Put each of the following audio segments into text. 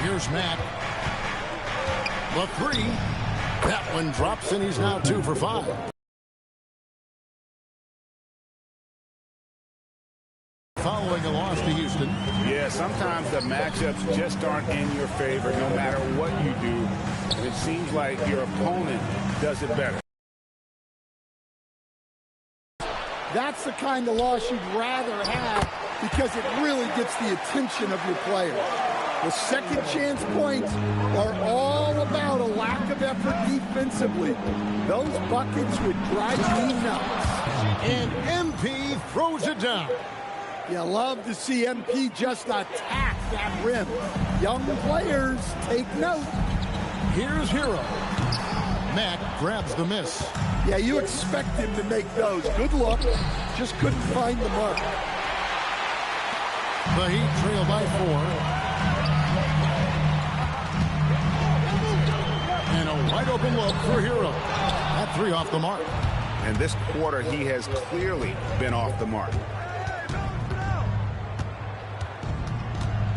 Here's Mack. The three. That one drops, and he's now 2 for 5. Following a loss to Houston. Yeah, sometimes the matchups just aren't in your favor no matter what you do. And it seems like your opponent does it better. That's the kind of loss you'd rather have because it really gets the attention of your players. The second chance points are all about a lack of effort defensively. Those buckets would drive me nuts. And MP throws it down. You love to see MP just attack that rim. Young players, take note. Here's Hero. Mack grabs the miss. Yeah, you expect him to make those. Good luck. Just couldn't find the mark. The Heat trail by 4. And a wide open look for Hero. That 3 off the mark. And this quarter, he has clearly been off the mark.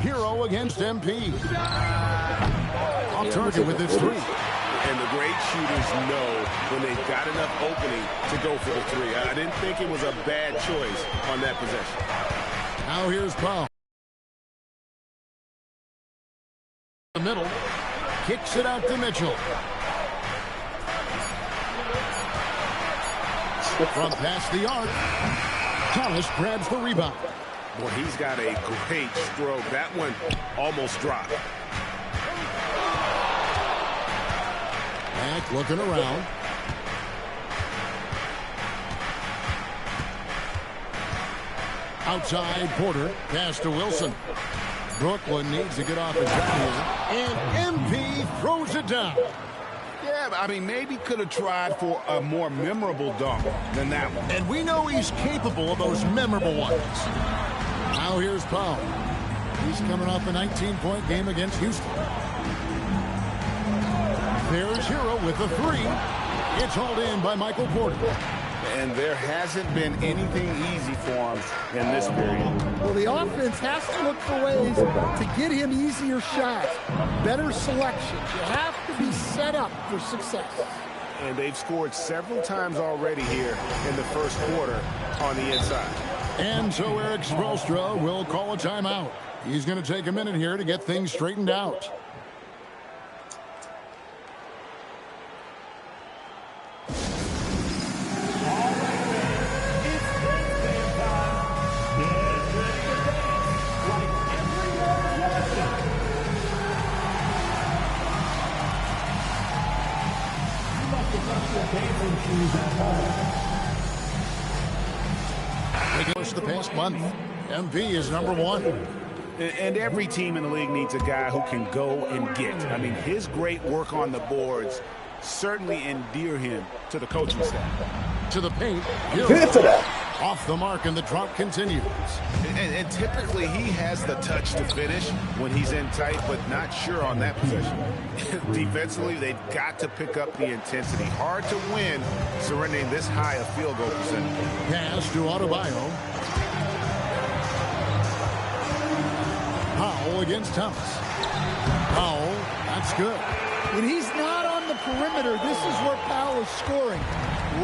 Hero against MP. Off target with this 3. And the great shooters know when they've got enough opening to go for the 3. I didn't think it was a bad choice on that possession. Now here's Powell. The middle. Kicks it out to Mitchell. From past the arc. Thomas grabs the rebound. Boy, he's got a great stroke. That one almost dropped. Mack looking around. Outside, Porter. Pass to Wilson. Brooklyn needs to get off his shot here. And MP throws it down. Yeah, I mean, maybe could have tried for a more memorable dunk than that one. And we know he's capable of those memorable ones. Now here's Powell. He's coming off a 19-point game against Houston. There's Hero with the 3. It's hauled in by Michael Porter. And there hasn't been anything easy for him in this period. Well, the offense has to look for ways to get him easier shots, better selections. You have to be set up for success. And they've scored several times already here in the first quarter on the inside. And so Eric Spoelstra will call a timeout. He's going to take a minute here to get things straightened out. They go the past month. MV is number 1. And every team in the league needs a guy who can go and get. I mean, his great work on the boards certainly endear him to the coaching staff. To the paint. Off the mark, and the drop continues. And typically he has the touch to finish when he's in tight, but not sure on that possession. Defensively, they've got to pick up the intensity. Hard to win surrendering this high a field goal percentage. Pass to Adebayo. Powell against Thomas. Powell, that's good. When he's not on the perimeter, this is where Powell is scoring,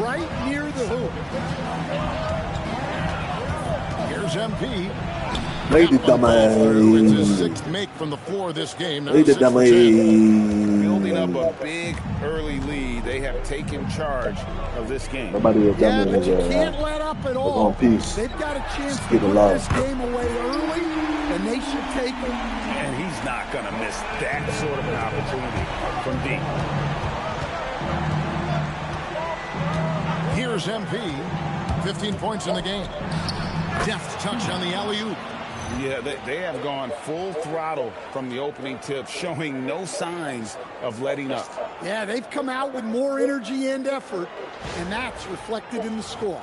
right near the hoop. Here's MP. Lady Dummy. It's his 6th make from the floor this game. Lady Dummy. Building up a big early lead. They have taken charge of this game. Yeah, but you can't let up at all. They've got a chance to put this game away early, and they should take it. And he's not going to miss that sort of an opportunity from deep. Here's MP. 15 points in the game. Deft touch on the alley-oop. Yeah, they have gone full throttle from the opening tip, showing no signs of letting up. Yeah, they've come out with more energy and effort, and that's reflected in the score.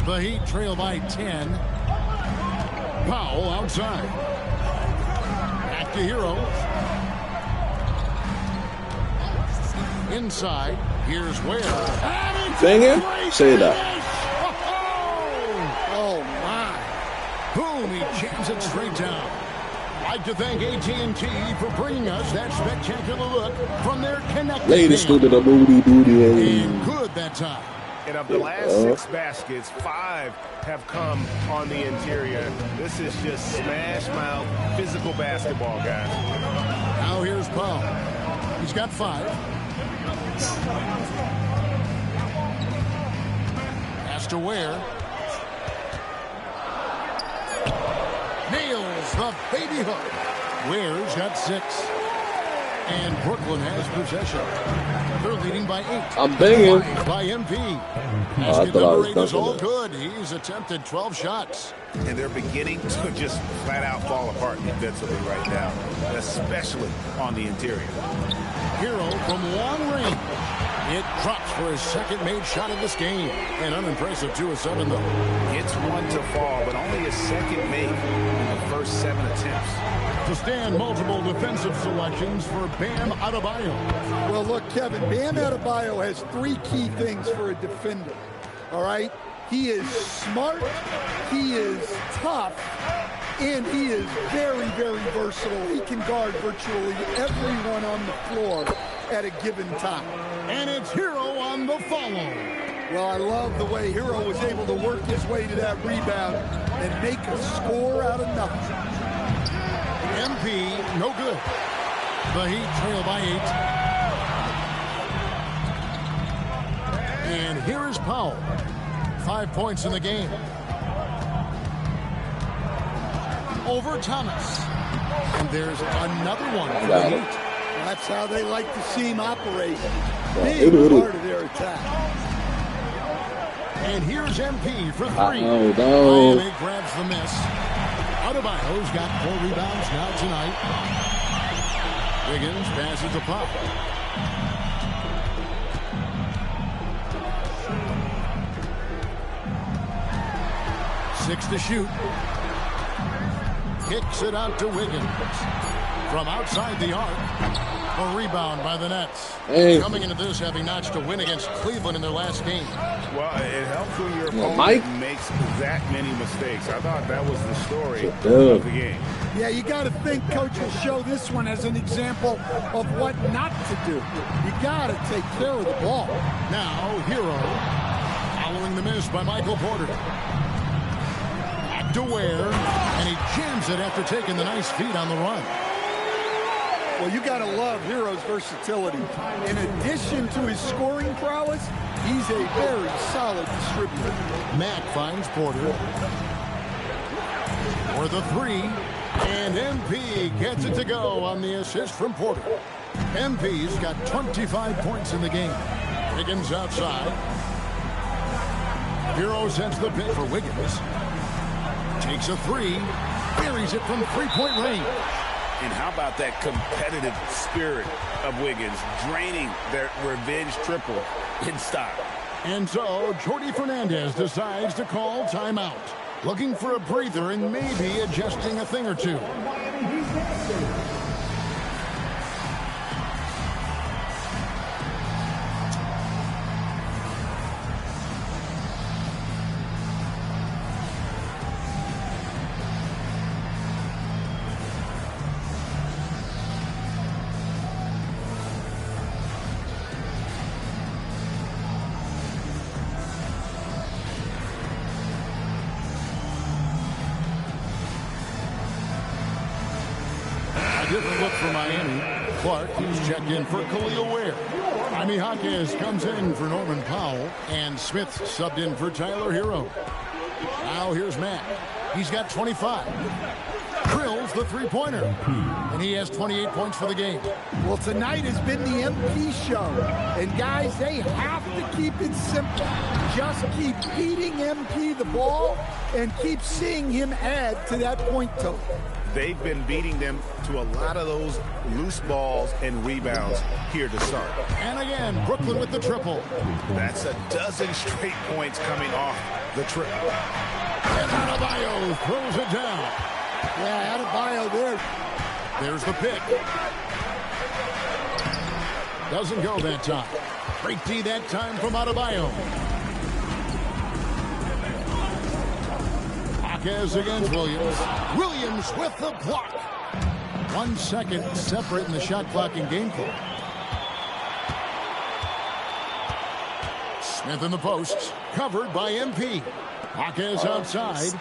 The Heat trail by 10. Powell outside. Back to Hero. Inside. Here's Ware. Singing? Say that. Oh, my. Boom, he jams it straight down. like to thank AT&T for bringing us that spectacular look from their connected Latest game. to the booty booty. And good that time. And of the last 6 baskets, 5 have come on the interior. This is just smash mouth physical basketball, guys. Now here's Powell. He's got 5. Pass to Ware. Nails the baby hook. Ware's got 6. And Brooklyn has possession. They're leading by 8. I'm banging. By MP. I thought I was 8 is all dunking good. He's attempted 12 shots. And they're beginning to just flat out fall apart defensively right now, especially on the interior. Hero from long range. It drops for his second made shot of this game. And unimpressive 2 of 7 though. It's 1 to fall, but only his second make in the first 7 attempts. To stand multiple defensive selections for Bam Adebayo. Well, look, Kevin, Bam Adebayo has 3 key things for a defender. All right? He is smart, he is tough, and he is very, very versatile. He can guard virtually everyone on the floor at a given time. And it's Hero on the follow. Well, I love the way Hero was able to work his way to that rebound and make a score out of nothing. MP, no good. The Heat trail by 8. And here is Powell. 5 points in the game. Over Thomas. And there's another one for the Heat. That's how they like to see him operate. Big part of their attack. And here's MP for 3. No. Miami grabs the miss. Adebayo's got 4 rebounds now tonight. Wiggins passes the puck. Six to shoot. Kicks it out to Wiggins. From outside the arc. A rebound by the Nets. Hey. Coming into this having notched a win against Cleveland in their last game. Well, it helps when your opponent Mike makes that many mistakes. I thought that was the story of the game. Yeah, you got to think Coach will show this one as an example of what not to do. You got to take care of the ball. Now, Hero, following the miss by Michael Porter. Back to Ware, and he jams it after taking the nice feed on the run. Well, you got to love Hero's versatility. In addition to his scoring prowess, he's a very solid distributor. Mack finds Porter. For the 3, and MP gets it to go on the assist from Porter. MP's got 25 points in the game. Wiggins outside. Hero sends the pick for Wiggins. Takes a 3, buries it from 3-point range. And how about that competitive spirit of Wiggins, draining their revenge triple in style. And so, Jordi Fernandez decides to call timeout. Looking for a breather and maybe adjusting a thing or two. Different look for Miami. Clark, who's checked in for Khalil Ware. Jaime Jaquez comes in for Norman Powell. And Smith subbed in for Tyler Hero. Now here's Mack. He's got 25. Drills the 3-pointer. And he has 28 points for the game. Well, tonight has been the MP show. And guys, they have to keep it simple. Just keep feeding MP the ball and keep seeing him add to that point total. They've been beating them to a lot of those loose balls and rebounds here to start. And again, Brooklyn with the triple. That's a dozen straight points coming off the triple. And Adebayo throws it down. Yeah, Adebayo there. There's the pick. Doesn't go that time. Break D that time from Adebayo. Jaquez against Williams. Williams with the block. 1 second separate in the shot clock and game clock. Smith in the posts, covered by MP. Jaquez outside.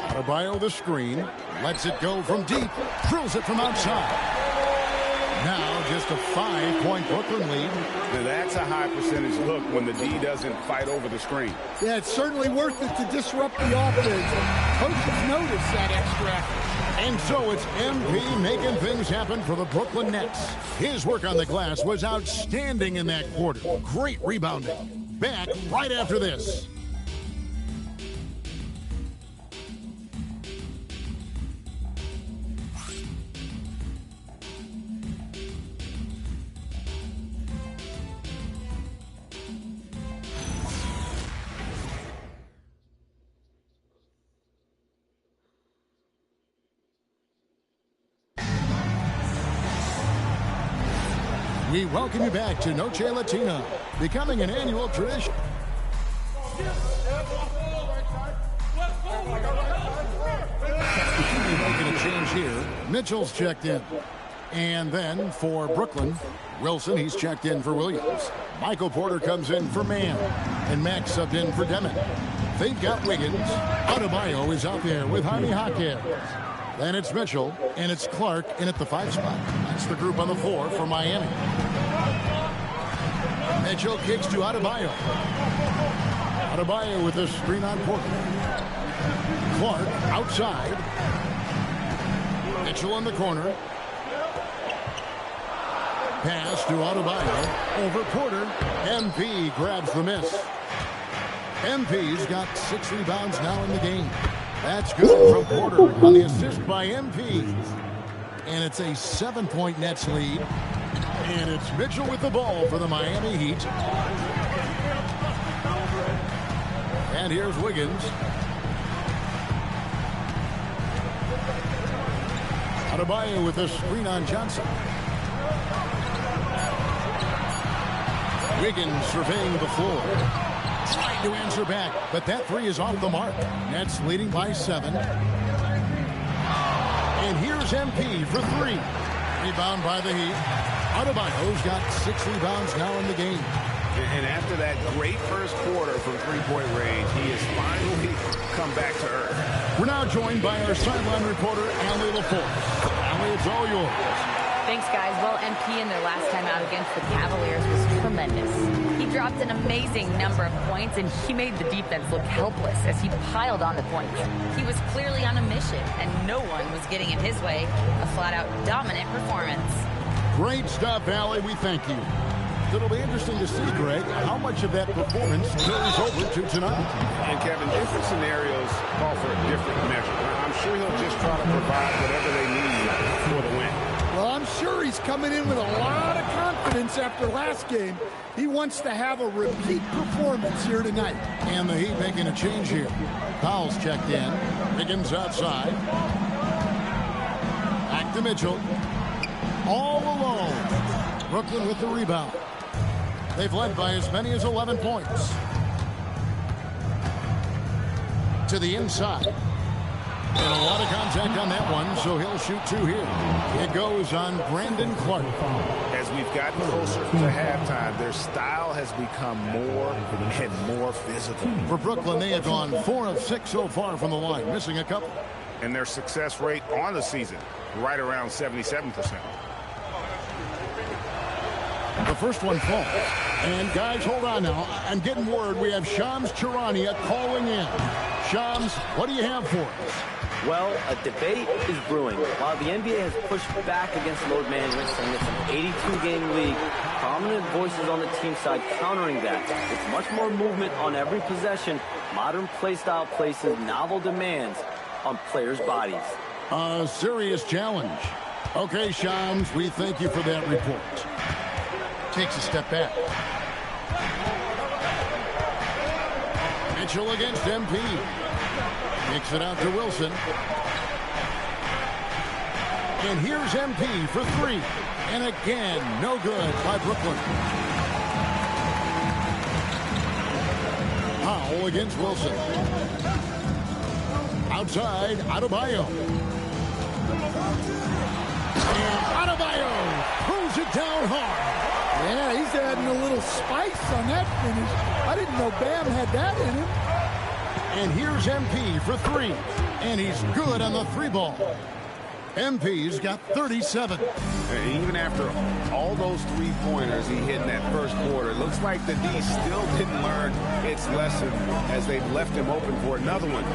Adebayo the screen, lets it go from deep, drills it from outside. Now just a 5-point Brooklyn lead. Now that's a high percentage look when the D doesn't fight over the screen. Yeah, it's certainly worth it to disrupt the offense. Coaches notice that extra effort. And so it's MP making things happen for the Brooklyn Nets. His work on the glass was outstanding in that quarter. Great rebounding. Back right after this. We welcome you back to Noche Latina, becoming an annual tradition. Making a change here. Mitchell's checked in. And then for Brooklyn, Wilson, he's checked in for Williams. Michael Porter comes in for Mann. And Mack subbed in for Demon. They've got Wiggins. Adebayo is out there with Jaime Jaquez. Then it's Mitchell, and it's Clark in at the 5 spot. That's the group on the floor for Miami. Mitchell kicks to Adebayo. Adebayo with a screen on Porter. Clark outside. Mitchell in the corner. Pass to Adebayo. Over Porter. MP grabs the miss. MP's got 6 rebounds now in the game. That's good from Porter on the assist by MP. And it's a 7-point Nets lead. And it's Mitchell with the ball for the Miami Heat. And here's Wiggins. Adebayo with a screen on Johnson. Wiggins surveying the floor. Trying to answer back, but that 3 is off the mark. Nets leading by 7. And here's MP for 3. Rebound by the Heat. Adebayo's got 6 rebounds now in the game. And after that great first quarter from three-point range, he has finally come back to earth. We're now joined by our sideline reporter, Allie LaForce. Allie, it's all yours. Thanks, guys. Well, MP in their last time out against the Cavaliers was tremendous. He dropped an amazing number of points, and he made the defense look helpless as he piled on the points. He was clearly on a mission, and no one was getting in his way. A flat-out dominant performance. Great stuff, Allie. We thank you. It'll be interesting to see, Greg, how much of that performance carries over to tonight. And, Kevin, different scenarios call for a different measure. I'm sure he'll just try to provide whatever they need for the win. Well, I'm sure he's coming in with a lot of confidence after last game. He wants to have a repeat performance here tonight. And the Heat making a change here. Powell's checked in. Wiggins outside. Back to Mitchell. All alone. Brooklyn with the rebound. They've led by as many as 11 points. To the inside. And a lot of contact on that one, so he'll shoot 2 here. It goes on Brandon Clark. As we've gotten closer to halftime, their style has become more and more physical. For Brooklyn, they have gone 4 of 6 so far from the line, missing a couple. And their success rate on the season, right around 77%. The first one falls. And guys, hold on now. I'm getting word we have Shams Charania calling in. Shams, what do you have for us? Well, a debate is brewing. While the NBA has pushed back against load management, saying it's an 82-game league, prominent voices on the team side countering that. It's much more movement on every possession. Modern play style places novel demands on players' bodies. A serious challenge. Okay, Shams, we thank you for that report. Takes a step back. Mitchell against MP. Kicks it out to Wilson. And here's MP for 3. And again, no good by Brooklyn. Powell against Wilson. Outside, Adebayo. And Adebayo throws it down hard. Yeah, he's adding a little spice on that finish. I didn't know Bam had that in him. And here's MP for three. And he's good on the three ball. MP's got 37. And even after all those three-pointers he hit in that first quarter, it looks like the D still didn't learn its lesson as they've left him open for another one.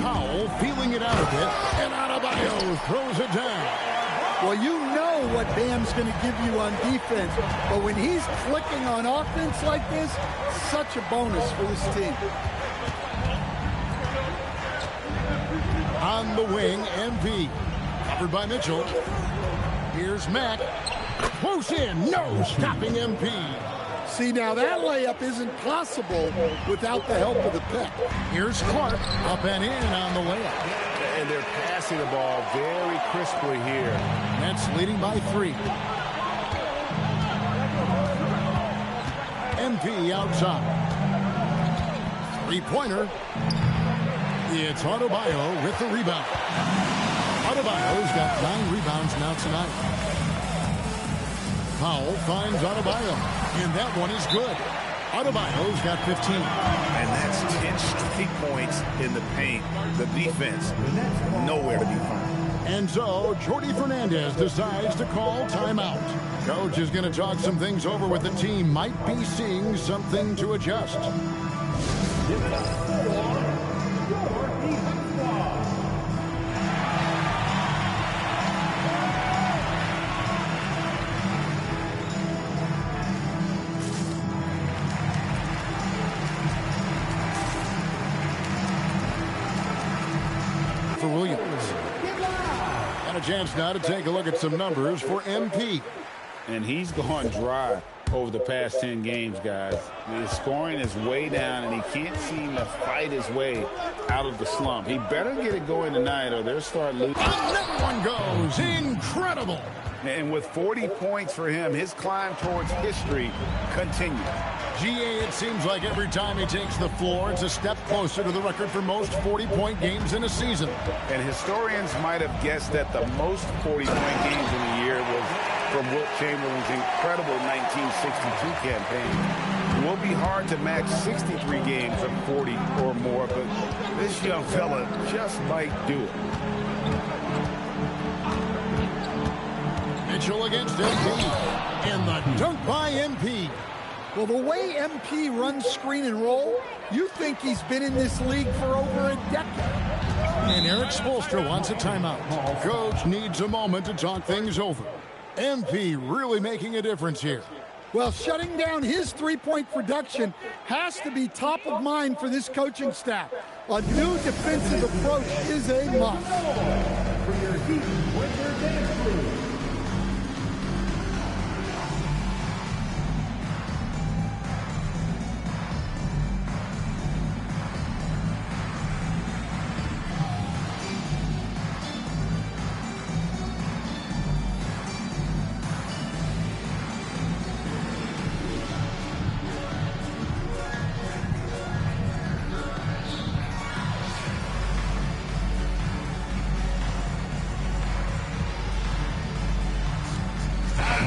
Powell feeling it out a bit, and Adebayo throws it down. Well, you know what Bam's going to give you on defense, but when he's clicking on offense like this, such a bonus for this team. On the wing, MP. Covered by Mitchell. Here's Mack. Close in. No stopping MP. See, now that layup isn't possible without the help of the pick. Here's Clark. Up and in on the layup. And they're passing the ball very crisply here. Nets leading by 3. MP outside. Three-pointer. It's Adebayo with the rebound. Adebayo's got 9 rebounds now tonight. Powell finds Adebayo, and that one is good. Adebayo's got 15. And that's 10 straight points in the paint. The defense, nowhere to be found. And so, Jordi Fernandez decides to call timeout. Coach is going to talk some things over with the team. Might be seeing something to adjust. For Williams. And a chance now to take a look at some numbers for MP. And he's gone dry over the past 10 games, guys. His scoring is way down, and he can't seem to fight his way out of the slump. He better get it going tonight, or they'll start losing. Another one goes. Incredible. And with 40 points for him, his climb towards history continues. GA, it seems like every time he takes the floor, it's a step closer to the record for most 40-point games in a season. And historians might have guessed that the most 40-point games in a year was from Wilt Chamberlain's incredible 1962 campaign. It will be hard to match 63 games of 40 or more, but this young fella just might do it. Mitchell against MP. And the dunk by MP. Well, the way MP runs screen and roll, you think he's been in this league for over a decade. And Eric Spoelstra wants a timeout. Coach needs a moment to talk things over. MP really making a difference here. Well, shutting down his three-point production has to be top of mind for this coaching staff. A new defensive approach is a must. For your Heat Winter Dance Crew.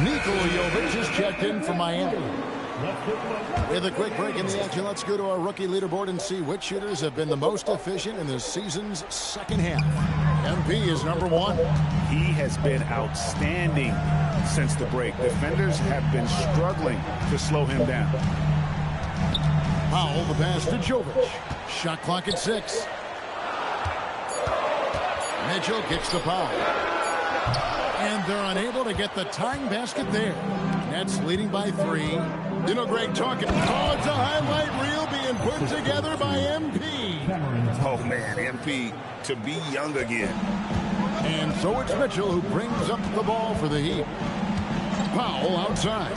Nikola Jovic is checked in for Miami. With a quick break in the action, let's go to our rookie leaderboard and see which shooters have been the most efficient in the season's second half. MP is number 1. He has been outstanding since the break. Defenders have been struggling to slow him down. Powell, the pass to Jovic. Shot clock at 6. Mitchell kicks the foul. And they're unable to get the tying basket there. Nets leading by 3. You know, Greg talking. Oh, it's a highlight reel being put together by MP. Oh, man, MP to be young again. And so it's Mitchell who brings up the ball for the Heat. Powell outside.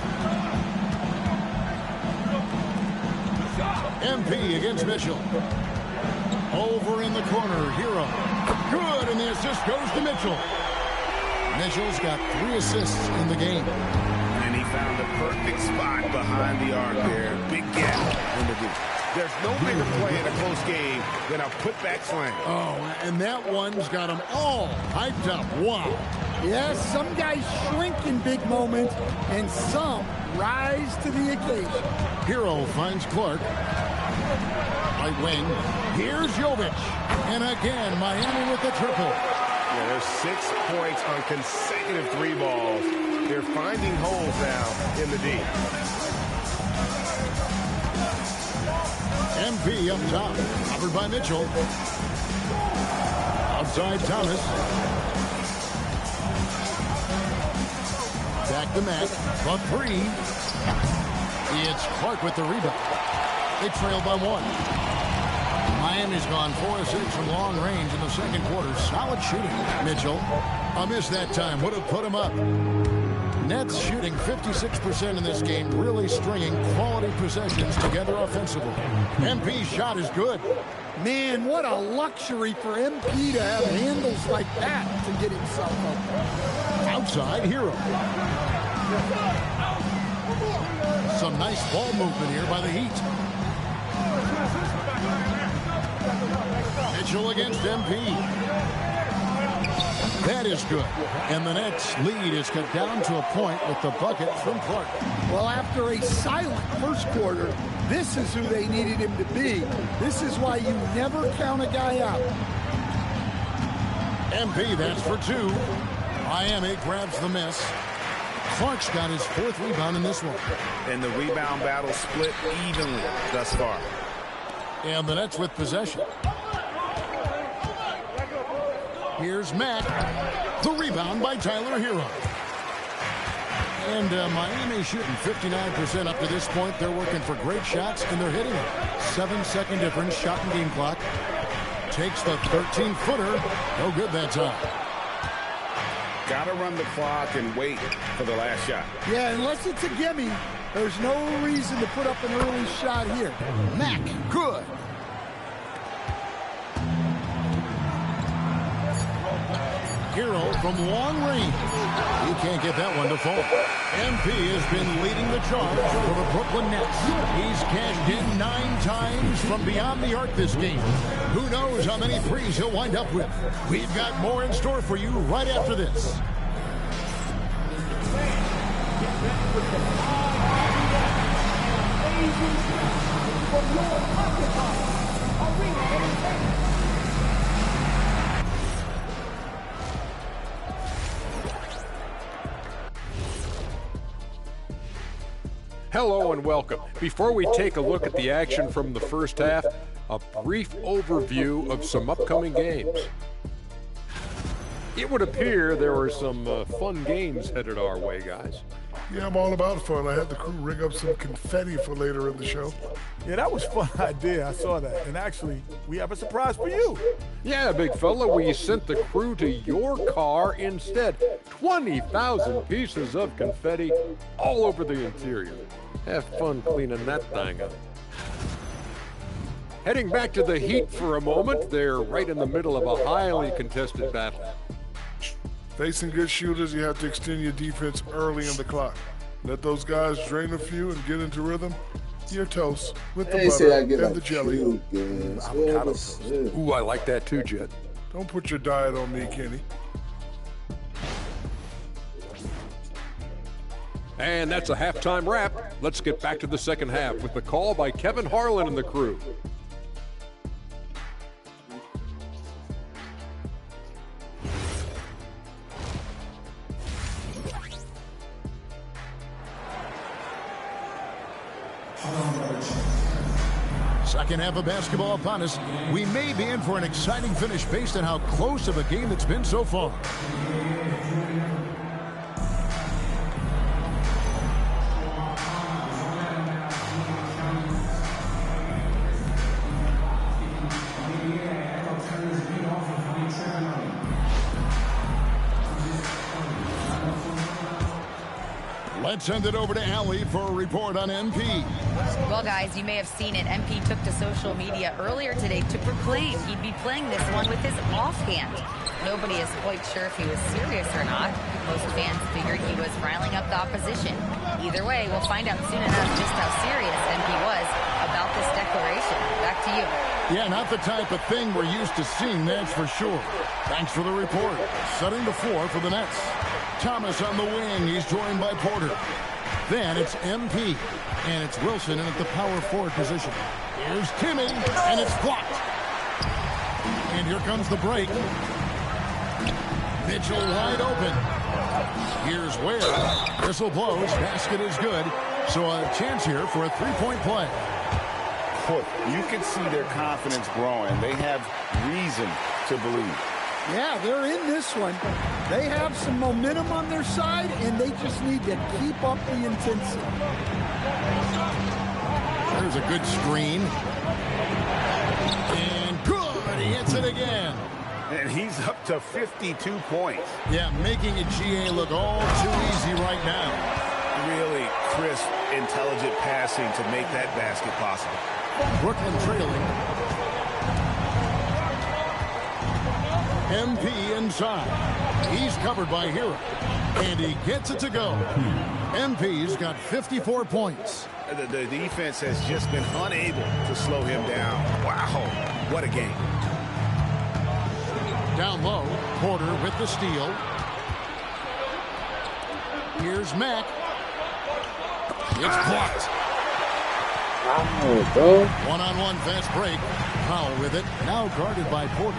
MP against Mitchell. Over in the corner, Hero. Good, and the assist goes to Mitchell. Mitchell's got 3 assists in the game. And he found a perfect spot behind the arc there. Big gap in the deep. There's no bigger play in a close game than a putback slam. Oh, and that one's got them all hyped up. Wow. Yes, some guys shrink in big moments, and some rise to the occasion. Hero finds Clark. Right wing. Here's Jovic. And again, Miami with the triple. Yeah, there's 6 points on consecutive 3 balls. They're finding holes now in the D. MP up top. Covered by Mitchell. Outside Thomas. Back to Mack. For 3. It's Clark with the rebound. They trail by 1. Miami's gone 4 of 6 from long range in the second quarter. Solid shooting. Mitchell, a miss that time. Would have put him up. Nets shooting 56% in this game, really stringing quality possessions together offensively. MP's shot is good. Man, what a luxury for MP to have handles like that to get himself up. Outside, Hero. Some nice ball movement here by the Heat. Mitchell against MP. That is good. And the Nets lead is cut down to a point with the bucket from Clark. Well, after a silent first quarter, this is who they needed him to be. This is why you never count a guy out. MP, that's for 2. Miami grabs the miss. Clark's got his 4th rebound in this one. And the rebound battle split evenly thus far. And the Nets with possession. Here's Mack. The rebound by Tyler Hero. And Miami shooting 59% up to this point. They're working for great shots, and they're hitting it. 7-second difference, shot and game clock. Takes the 13-footer. No good that time. Got to run the clock and wait for the last shot. Yeah, unless it's a gimme, there's no reason to put up an early shot here. Mack, good. Hero from long range. He can't get that one to fall. MP has been leading the charge for the Brooklyn Nets. He's cashed in 9 times from beyond the arc this game. Who knows how many threes he'll wind up with. We've got more in store for you right after this. Hello and welcome. Before we take a look at the action from the first half, a brief overview of some upcoming games. It would appear there were some fun games headed our way, guys. Yeah, I'm all about fun. I had the crew rig up some confetti for later in the show. Yeah, that was a fun idea. I saw that. And actually, we have a surprise for you. Yeah, big fella, we sent the crew to your car instead. 20,000 pieces of confetti all over the interior. Have fun cleaning that thing up. Heading back to the Heat for a moment, they're right in the middle of a highly contested battle. Facing good shooters, you have to extend your defense early in the clock. Let those guys drain a few and get into rhythm. You're toast with the butter and the jelly. Ooh, I like that too, Jet. Don't put your diet on me, Kenny. And that's a halftime wrap. Let's get back to the second half with the call by Kevin Harlan and the crew. Second half of basketball upon us. We may be in for an exciting finish based on how close of a game it's been so far. Let's send it over to Allie for a report on MP. Well, guys, you may have seen it. MP took to social media earlier today to proclaim he'd be playing this one with his offhand. Nobody is quite sure if he was serious or not. Most fans figured he was riling up the opposition. Either way, we'll find out soon enough just how serious MP was about this this declaration. Back to you. Yeah, not the type of thing we're used to seeing, that's for sure. Thanks for the report. Setting the floor for the Nets. Thomas on the wing. He's joined by Porter. Then it's MP. And it's Wilson in at the power forward position. Here's Timmy. And it's blocked. And here comes the break. Mitchell wide open. Here's Ware. Whistle blows. Basket is good. So a chance here for a three-point play. You can see their confidence growing. They have reason to believe. Yeah, they're in this one. They have some momentum on their side, and they just need to keep up the intensity. There's a good screen. And good. He hits it again. And he's up to 52 points. Yeah, making a GA look all too easy right now. Really crisp, intelligent passing to make that basket possible. Brooklyn trailing. MP inside. He's covered by Hero. And he gets it to go. MP's got 54 points. The defense has just been unable to slow him down. Wow, what a game. Down low, Porter with the steal. Here's Mack. It's blocked. One-on-one fast break. Powell with it. Now guarded by Porter.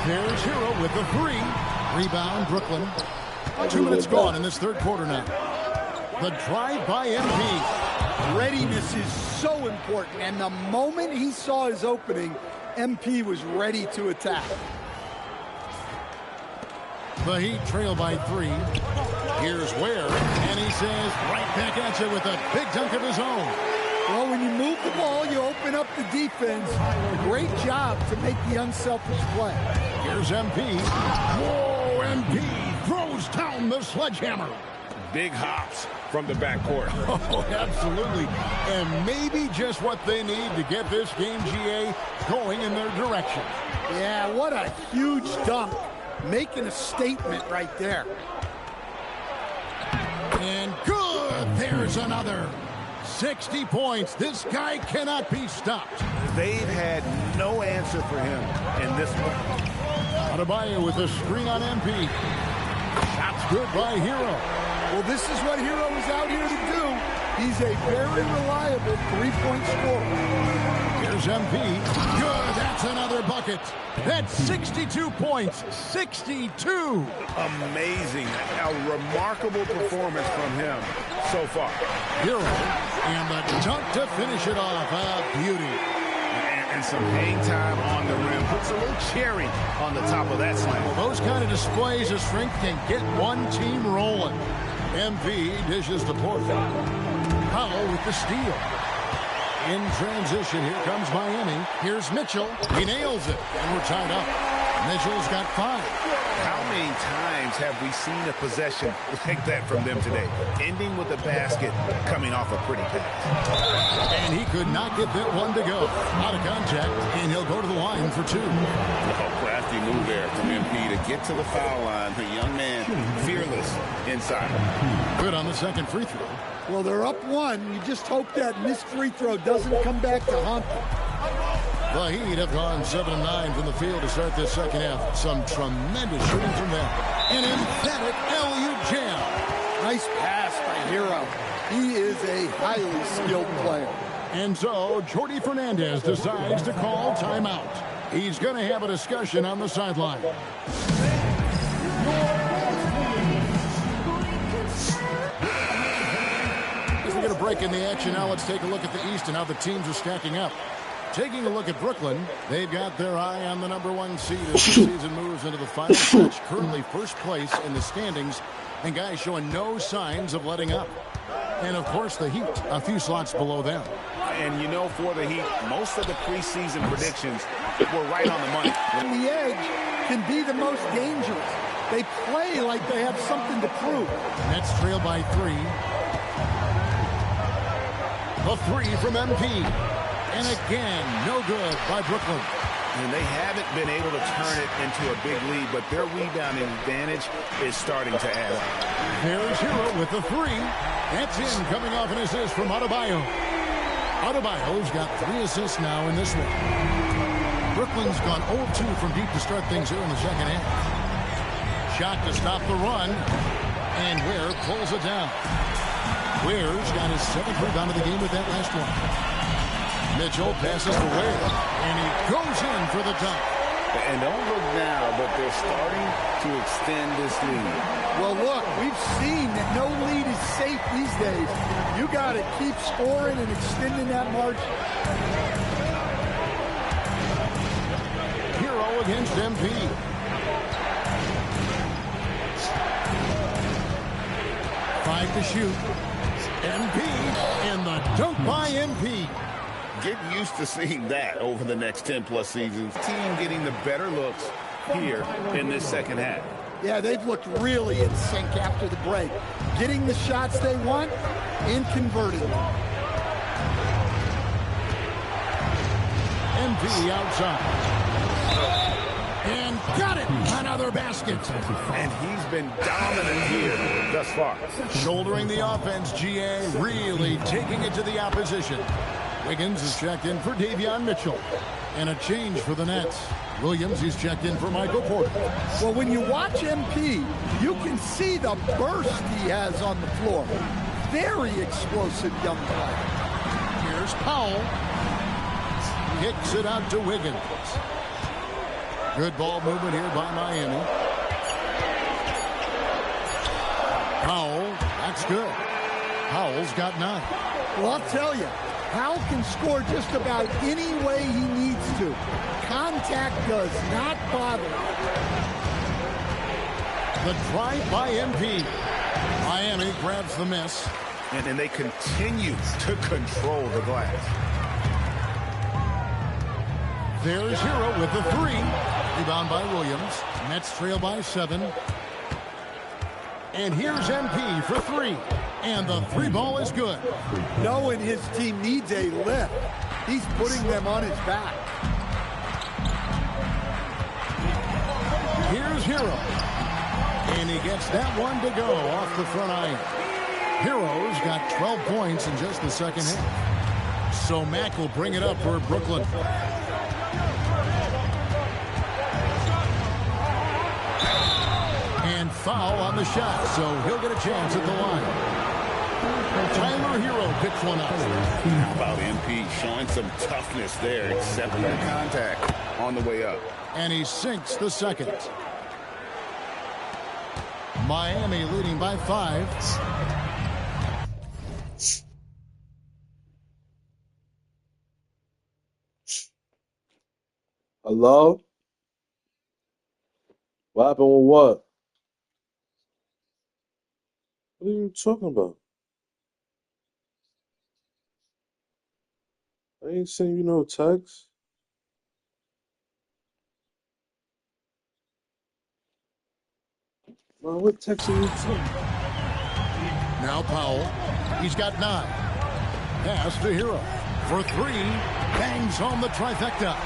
There's Hero with the three. Rebound, Brooklyn. 2 minutes gone in this third quarter now. The drive by MP. Readiness is so important, and the moment he saw his opening, MP was ready to attack. The Heat trail by 3. Here's Ware, and he says right back at you with a big dunk of his own. Well, when you move the ball, you open up the defense. Great job to make the unselfish play. Here's MP. Whoa, MP throws down the sledgehammer. Big hops from the backcourt. Oh, absolutely. And maybe just what they need to get this game, GA, going in their direction. Yeah, what a huge dunk. Making a statement right there. And good. There's another. 60 points. This guy cannot be stopped. They've had no answer for him in this one. Adebayo with a screen on MP. Shots good by Hero. Well, this is what Hero is out here to do. He's a very reliable three-point scorer. Here's MP. Good. That's another bucket. That's 62 points. 62. Amazing. A remarkable performance from him so far. Hero. And the dunk to finish it off. A beauty. And some hang time on the rim. Puts a little cherry on the top of that slam. Well, those kind of displays of strength can get one team rolling. MP dishes to Porter. Powell with the steal. In transition, here comes Miami. Here's Mitchell. He nails it. And we're tied up. Mitchell's got 5. How many times have we seen a possession like that from them today? Ending with a basket, coming off a pretty pass. And he could not get that one to go. Out of contact, and he'll go to the line for 2. Crafty move there from MP to get to the foul line. The young man, fearless inside. Good on the second free throw. Well, they're up 1. You just hope that missed free throw doesn't come back to haunt them. The Heat have gone 7-9 from the field to start this second half. Some tremendous shooting from them. An emphatic LU jam. Nice pass by Hero. He is a highly skilled player. And so, Jordi Fernandez decides to call timeout. He's going to have a discussion on the sideline. As we get a break in the action now, let's take a look at the East and how the teams are stacking up. Taking a look at Brooklyn, they've got their eye on the #1 seed as the season moves into the final stretch. Currently first place in the standings, and guys showing no signs of letting up. And, of course, the Heat, a few slots below them. And, you know, for the Heat, most of the preseason predictions were right on the money. And the edge can be the most dangerous. They play like they have something to prove. Nets trail by 3. The 3 from MP. And again, no good by Brooklyn. And they haven't been able to turn it into a big lead, but their rebounding advantage is starting to add up. There's Hero with the 3. That's in, coming off an assist from Adebayo. Adebayo's got 3 assists now in this one. Brooklyn's gone 0-2 from deep to start things here in the second half. Shot to stop the run. And Ware pulls it down. Ware's got his 7th rebound of the game with that last one. Mitchell passes to Ware. And he goes in for the dunk. And don't look now, but they're starting to extend this lead. Well, look, we've seen that no lead is safe these days. You got to keep scoring and extending that margin. Hero against MP. Five to shoot. MP and the dunk by MP. Get used to seeing that over the next 10-plus seasons. Team getting the better looks here in this second half. Yeah, they've looked really in sync after the break. Getting the shots they want and converting them. MP outside. And got it. Another basket. And he's been dominant here thus far. Shouldering the offense, GA really taking it to the opposition. Wiggins is checked in for Davion Mitchell. And a change for the Nets. Williams is checked in for Michael Porter. Well, when you watch MP, you can see the burst he has on the floor. Very explosive young player. Here's Powell. Kicks it out to Wiggins. Good ball movement here by Miami. Powell, that's good. Powell's got 9. Well, I'll tell you, Powell can score just about any way he needs to. Contact does not bother. The drive by MP. Miami grabs the miss. And they continue to control the glass. There's Hero with the 3. Rebound by Williams. Nets trail by 7. And here's MP for 3. And the 3 ball is good. Knowing his team needs a lift, he's putting them on his back. Here's Hero. And he gets that one to go off the front iron. Hero's got 12 points in just the second half. So Mack will bring it up for Brooklyn. And foul on the shot, so he'll get a chance at the line. Tyler Hero picks one up. How about MP showing some toughness there, accepting the contact on the way up. And he sinks the second. Miami leading by 5. Hello? What happened with what? What are you talking about? I ain't sending you no text. Man, what text are you sending? Now Powell. He's got 9. Pass to Hero. For 3. Bangs home the trifecta.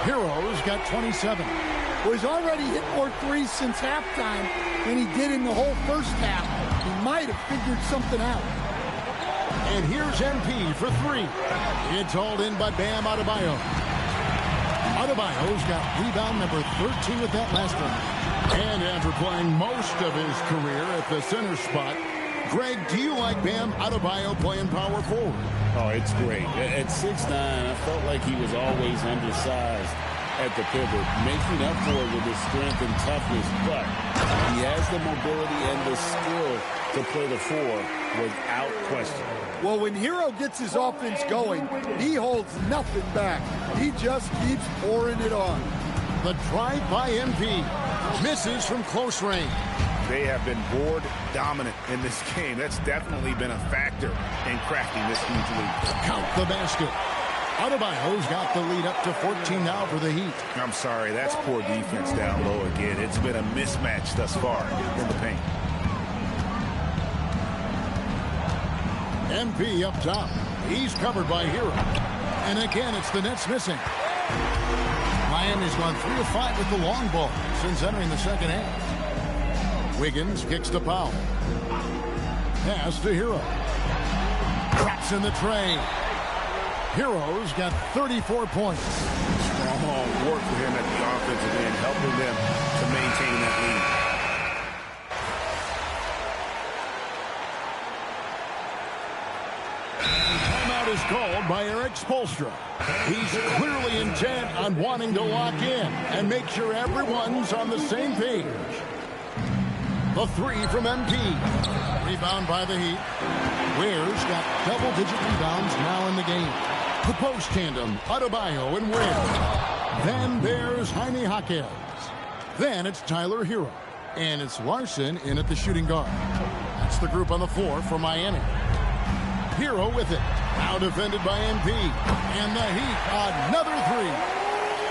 Hero's got 27. Well, he's already hit more 3s since halftime than he did in the whole first half. He might have figured something out. And here's MP for 3. It's hauled in by Bam Adebayo. Adebayo's got rebound number 13 with that last one. And after playing most of his career at the center spot, Greg, do you like Bam Adebayo playing power forward? Oh, it's great. At 6'9", I felt like he was always undersized at the pivot, making up for it with his strength and toughness, but he has the mobility and the skill to play the 4 without question. Well, when Hero gets his offense going, he holds nothing back. He just keeps pouring it on. The drive by MP misses from close range. They have been board dominant in this game. That's definitely been a factor in crafting this huge lead. Count the basket. Adebayo's got the lead up to 14 now for the Heat. I'm sorry, that's poor defense down low again. It's been a mismatch thus far in the paint. MP up top. He's covered by Hero. And again, it's the Nets missing. Miami's gone 3 of 5 with the long ball since entering the second half. Wiggins kicks to Powell. Pass to Hero. Traps in the tray. Hero's got 34 points. Strong work for him at the offensive end, helping them to maintain that lead. Timeout is called by Eric Spoelstra. He's clearly intent on wanting to lock in and make sure everyone's on the same page. The three from MP. Rebound by the Heat. Ware's got double-digit rebounds now in the game. The post tandem, Adebayo and Ware. Then there's Jaime Jaquez. Then it's Tyler Hero. And it's Larson in at the shooting guard. That's the group on the floor for Miami. Hero with it. Now defended by MP. And the Heat, another three.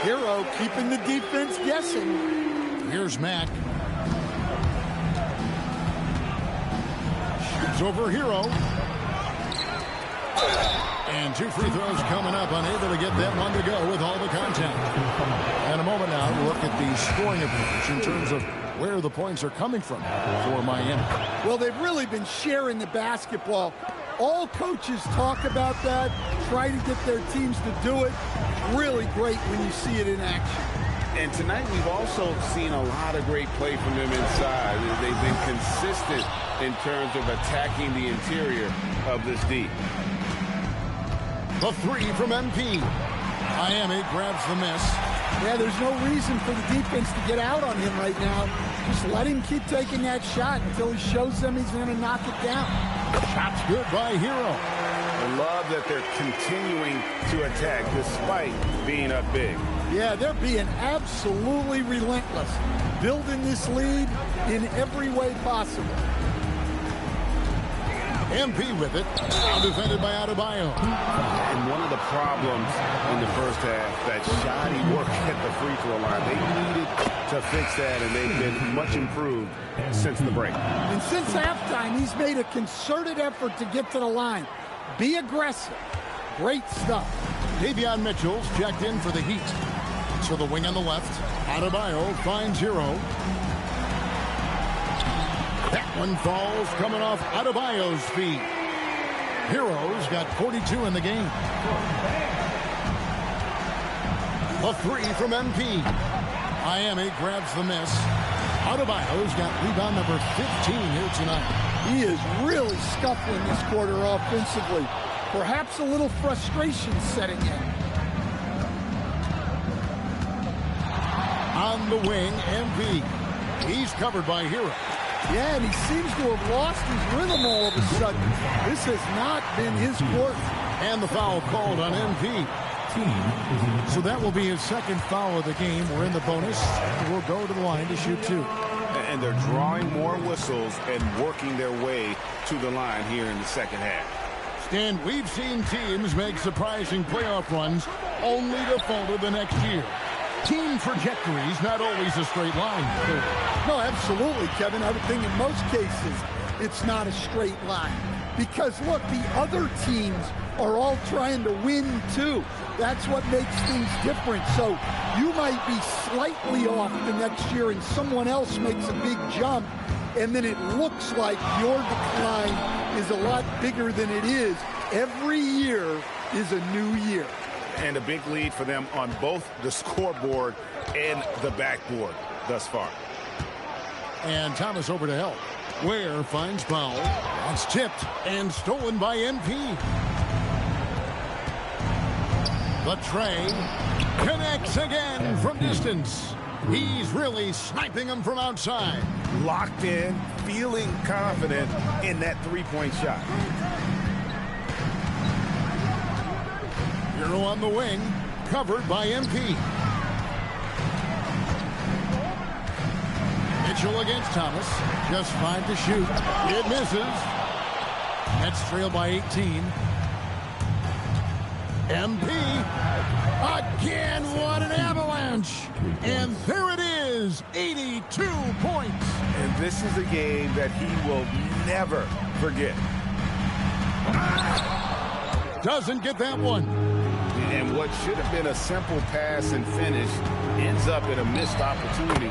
Hero keeping the defense guessing. Here's Mack. Shoots over Hero. And two free throws coming up, unable to get that one to go with all the contact. And a moment now to look at the scoring approach in terms of where the points are coming from for Miami. Well, they've really been sharing the basketball. All coaches talk about that, try to get their teams to do it. Really great when you see it in action. And tonight we've also seen a lot of great play from them inside. They've been consistent in terms of attacking the interior of this D. The three from MP. Miami grabs the miss. Yeah, there's no reason for the defense to get out on him right now. Just let him keep taking that shot until he shows them he's going to knock it down. Shot's good by Hero. I love that they're continuing to attack despite being up big. Yeah, they're being absolutely relentless, building this lead in every way possible. MP with it. Now defended by Adebayo. And one of the problems in the first half, that shoddy work at the free throw line. They needed to fix that, and they've been much improved since the break. And since halftime, he's made a concerted effort to get to the line. Be aggressive. Great stuff. Davion Mitchell's checked in for the Heat. To the wing on the left. Adebayo finds Hero. That one falls coming off Adebayo's feet. Hero's got 42 in the game. The three from MP. Miami grabs the miss. Adebayo's got rebound number 15 here tonight. He is really scuffling this quarter offensively. Perhaps a little frustration setting in. On the wing, MP. He's covered by Hero. Yeah, and he seems to have lost his rhythm all of a sudden. This has not been his quarter. And the foul called on MP. So that will be his second foul of the game. We're in the bonus. We'll go to the line to shoot two. And they're drawing more whistles and working their way to the line here in the second half. Stan, we've seen teams make surprising playoff runs only to falter the next year. Team trajectory's not always a straight line. No, absolutely, Kevin. I would think in most cases it's not a straight line. Because, look, the other teams are all trying to win, too. That's what makes things different. So you might be slightly off the next year and someone else makes a big jump, and then it looks like your decline is a lot bigger than it is. Every year is a new year. And a big lead for them on both the scoreboard and the backboard thus far. And Thomas over to help. Ware finds Powell. It's tipped and stolen by MP. The tray connects again from distance. He's really sniping them from outside. Locked in, feeling confident in that three-point shot. Hero on the wing, covered by MP. Mitchell against Thomas. Just 5 to shoot. It misses. Nets trail by 18. MP. Again, what an avalanche. And there it is, 82 points. And this is a game that he will never forget. Doesn't get that one. And what should have been a simple pass and finish ends up in a missed opportunity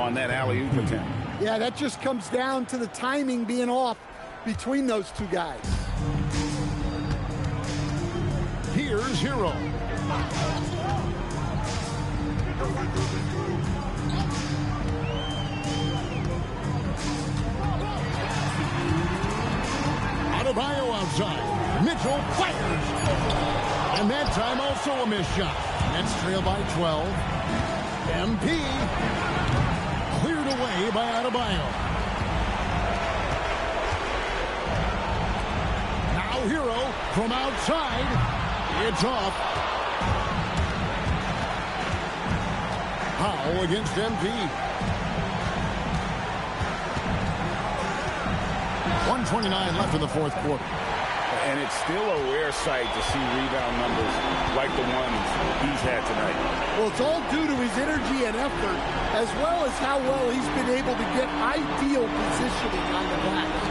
on that alley-oop attempt. Yeah, that just comes down to the timing being off between those two guys. Here's Here's Hero. Adebayo outside. Mitchell fires. And that time also a missed shot. Nets trail by 12. MP cleared away by Adebayo. Now Hero from outside. It's off. Powell against MP. 1:29 left in the fourth quarter. And it's still a rare sight to see rebound numbers like the ones he's had tonight. Well, it's all due to his energy and effort, as well as how well he's been able to get ideal positioning on the glass.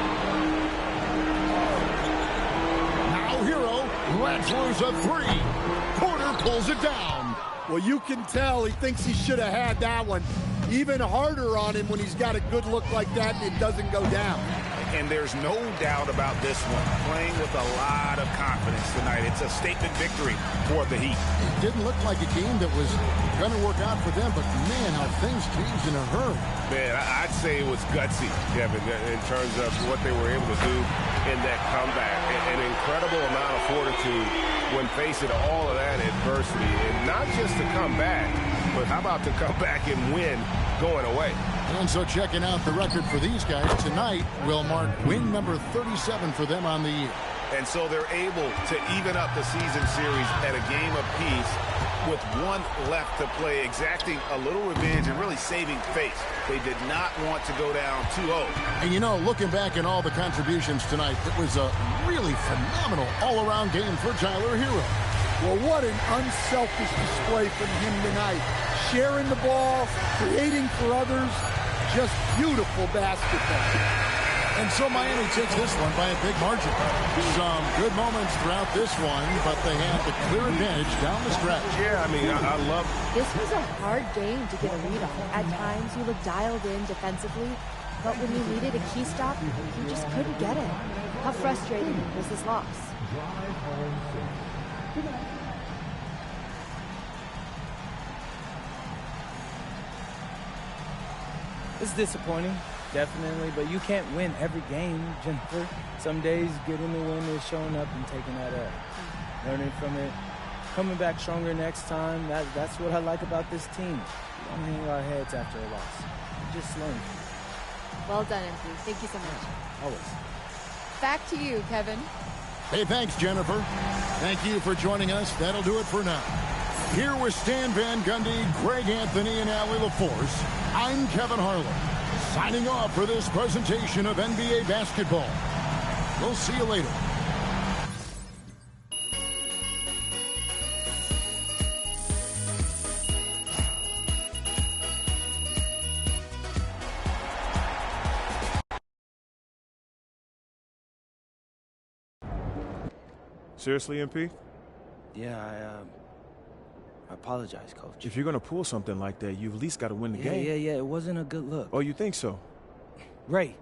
Now Hero lets loose a three. Porter pulls it down. Well, you can tell he thinks he should have had that one. Even harder on him when he's got a good look like that and it doesn't go down. And there's no doubt about this one. Playing with a lot of confidence tonight. It's a statement victory for the Heat. It didn't look like a game that was going to work out for them, but man, how things changed in a hurry. Man, I'd say it was gutsy, Kevin, in terms of what they were able to do in that comeback. An incredible amount of fortitude when facing all of that adversity. And not just to come back, but how about to come back and win going away? And so checking out the record for these guys tonight will mark win number 37 for them on the year. And so they're able to even up the season series at a game apiece with one left to play, exacting a little revenge and really saving face. They did not want to go down 2-0. And you know, looking back at all the contributions tonight, it was a really phenomenal all-around game for Tyler Hero. Well, what an unselfish display from him tonight. Sharing the ball, creating for others, just beautiful basketball. And so Miami takes this one by a big margin. Some good moments throughout this one, but they had the clear advantage down the stretch. Yeah, I mean, I love This was a hard game to get a read on. At times, you looked dialed in defensively, but when you needed a key stop, you just couldn't get it. How frustrating was this loss? It's disappointing, definitely, but you can't win every game, Jennifer. Some days getting the win is showing up and taking that up. Learning from it, coming back stronger next time. That's what I like about this team. We don't hang our heads after a loss. We just learn. Well done, MP. Thank you so much. Always. Back to you, Kevin. Hey, thanks, Jennifer. Thank you for joining us. That'll do it for now. Here with Stan Van Gundy, Greg Anthony, and Allie LaForce, I'm Kevin Harlan, signing off for this presentation of NBA basketball. We'll see you later. Seriously, MP? Yeah, I apologize, Coach. If you're going to pull something like that, you've at least got to win the game. Yeah, it wasn't a good look. Oh, you think so? Ray,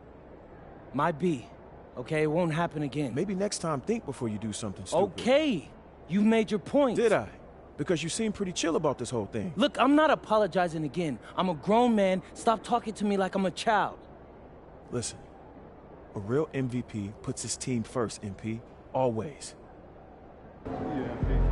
my B, okay? It won't happen again. Maybe next time think before you do something stupid. Okay, you've made your point. Did I? Because you seem pretty chill about this whole thing. Look, I'm not apologizing again. I'm a grown man. Stop talking to me like I'm a child. Listen, a real MVP puts his team first, MP. Always. Yeah,